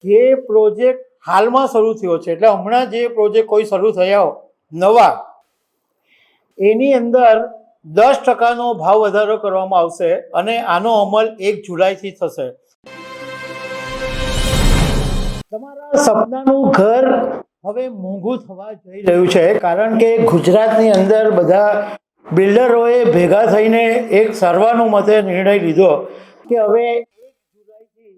જે પ્રોજેક્ટ હાલમાં શરૂ થયો છે, એટલે હમણાં જે પ્રોજેક્ટ કોઈ શરૂ થયા નવા, એની અંદર 10% ભાવ વધારો કરવામાં આવશે અને આનો અમલ 1 જુલાઈથી થશે. તમારા સપનાનું ઘર હવે મોંઘું થવા જઈ રહ્યું છે, કારણ કે ગુજરાતની અંદર બધા બિલ્ડરોએ ભેગા થઈને એક સર્વાનુમતે નિર્ણય લીધો કે હવે 1 જુલાઈથી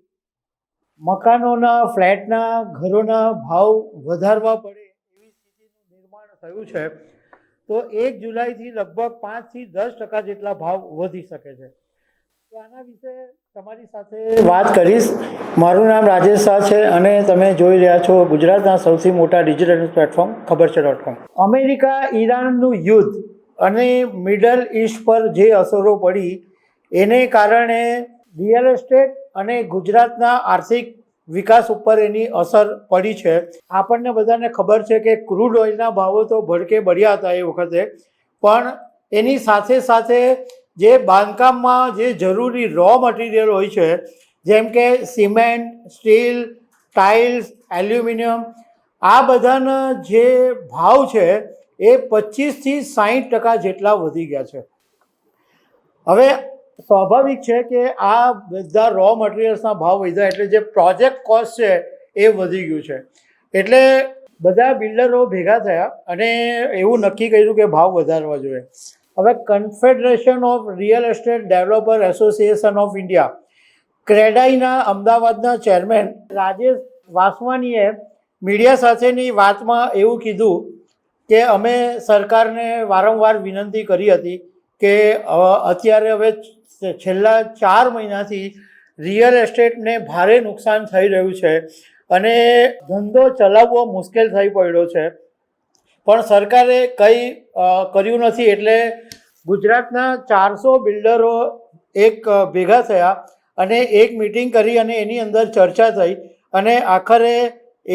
મકાનોના, ફ્લેટના, ઘરોના ભાવ વધારવા પડે એવી સ્થિતિનું નિર્માણ થયું છે. તો 1 જુલાઈથી લગભગ 5 થી 10% જેટલા ભાવ વધી શકે છે. તો આના વિશે તમારી સાથે વાત કરીશ. મારું નામ રાજેશ શાહ છે અને તમે જોઈ રહ્યા છો ગુજરાતના સૌથી મોટા ડિજિટલ પ્લેટફોર્મ ખબરછે.com. અમેરિકા ઈરાનનું યુદ્ધ અને મિડલ ઈસ્ટ પર જે અસરો પડી એને કારણે રિયલ એસ્ટેટ અને ગુજરાતના આર્થિક વિકાસ ઉપર એની અસર પડી છે. આપણને બધાને ખબર છે કે ક્રૂડ ઓઇલના ભાવો તો ભડકે બળ્યા હતા એ વખતે, પણ એની સાથે સાથે જે બાંધકામમાં જે જરૂરી રો મટીરિયલ હોય છે, જેમ કે સિમેન્ટ, સ્ટીલ, ટાઇલ્સ, એલ્યુમિનિયમ, આ બધાના જે ભાવ છે એ 25 થી 60% જેટલા વધી ગયા છે. હવે સ્વાભાવિક છે કે આ બધા રો મટીરિયલ્સના ભાવ વધ્યા એટલે જે પ્રોજેક્ટ કોસ્ટ છે એ વધી ગયું છે. એટલે બધા બિલ્ડરો ભેગા થયા અને એવું નક્કી કર્યું કે ભાવ વધારવા જોઈએ. હવે confederation of real estate developer association of India, ક્રેડાઈના અમદાવાદના ચેરમેન રાજેશ વાસવાનીએ મીડિયા સાથેની વાતમાં એવું કીધું કે અમે સરકારને વારંવાર વિનંતી કરી હતી કે અત્યારે હવે છેલ્લા 4 મહિનાથી રિયલ એસ્ટેટને ભારે નુકસાન થઈ રહ્યું છે અને ધંધો ચલાવવો મુશ્કેલ થઈ પડ્યો છે, પણ સરકારે કંઈ કર્યું નથી. એટલે ગુજરાતના 400 બિલ્ડરો એક ભેગા થયા અને એક મિટિંગ કરી અને એની અંદર ચર્ચા થઈ અને આખરે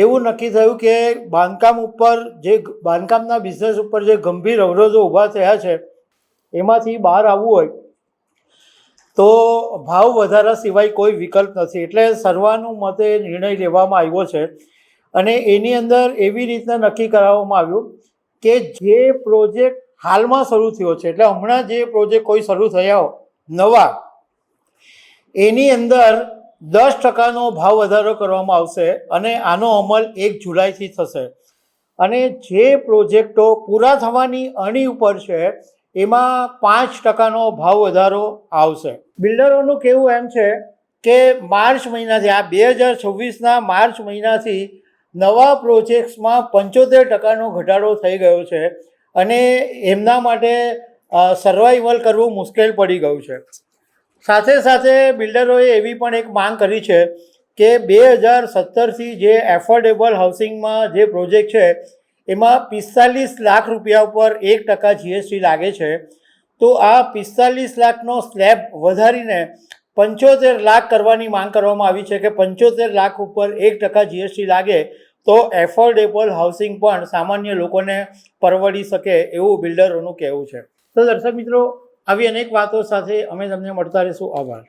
એવું નક્કી થયું કે બાંધકામ ઉપર જે બાંધકામના બિઝનેસ ઉપર જે ગંભીર અવરોધો ઊભા થયા છે એમાંથી બહાર આવવું હોય તો ભાવ વધારા સિવાય કોઈ વિકલ્પ નથી. એટલે સર્વાનુમતે નિર્ણય લેવામાં આવ્યો છે અને એની અંદર એવી રીતના નક્કી કરાવવામાં આવ્યું કે જે પ્રોજેક્ટ હાલમાં શરૂ થયો છે, એટલે હમણાં જે પ્રોજેક્ટ કોઈ શરૂ થયા નવા, એની અંદર 10% ભાવ વધારો કરવામાં આવશે અને આનો અમલ 1 જુલાઈથી થશે. અને જે પ્રોજેક્ટો પૂરા થવાની અણી ઉપર છે એમાં 5% ભાવ વધારો આવશે. બિલ્ડરોનું કહેવું એમ છે કે માર્ચ મહિનાથી, આ 2026ના માર્ચ મહિનાથી નવા પ્રોજેક્ટ્સમાં 75% ઘટાડો થઈ ગયો છે અને એમના માટે સર્વાઈવલ કરવું મુશ્કેલ પડી ગયું છે. સાથે સાથે બિલ્ડરોએ એવી પણ એક માંગ કરી છે કે 2017થી જે એફોર્ડેબલ હાઉસિંગમાં જે પ્રોજેક્ટ છે એમાં 45 લાખ રૂપિયા ઉપર 1% જીએસટી લાગે છે. તો આ 45 લાખનો સ્લેબ વધારીને 75 લાખ કરવાની માંગ કરવામાં આવી છે કે 75 લાખ ઉપર 1% જીએસટી લાગે તો એફોર્ડેબલ હાઉસિંગ પણ સામાન્ય લોકોને પરવડી શકે એવું બિલ્ડરોનું કહેવું છે. તો દર્શક મિત્રો, આવી અનેક વાતો સાથે અમે તમને મળતા રહીશું. આભાર.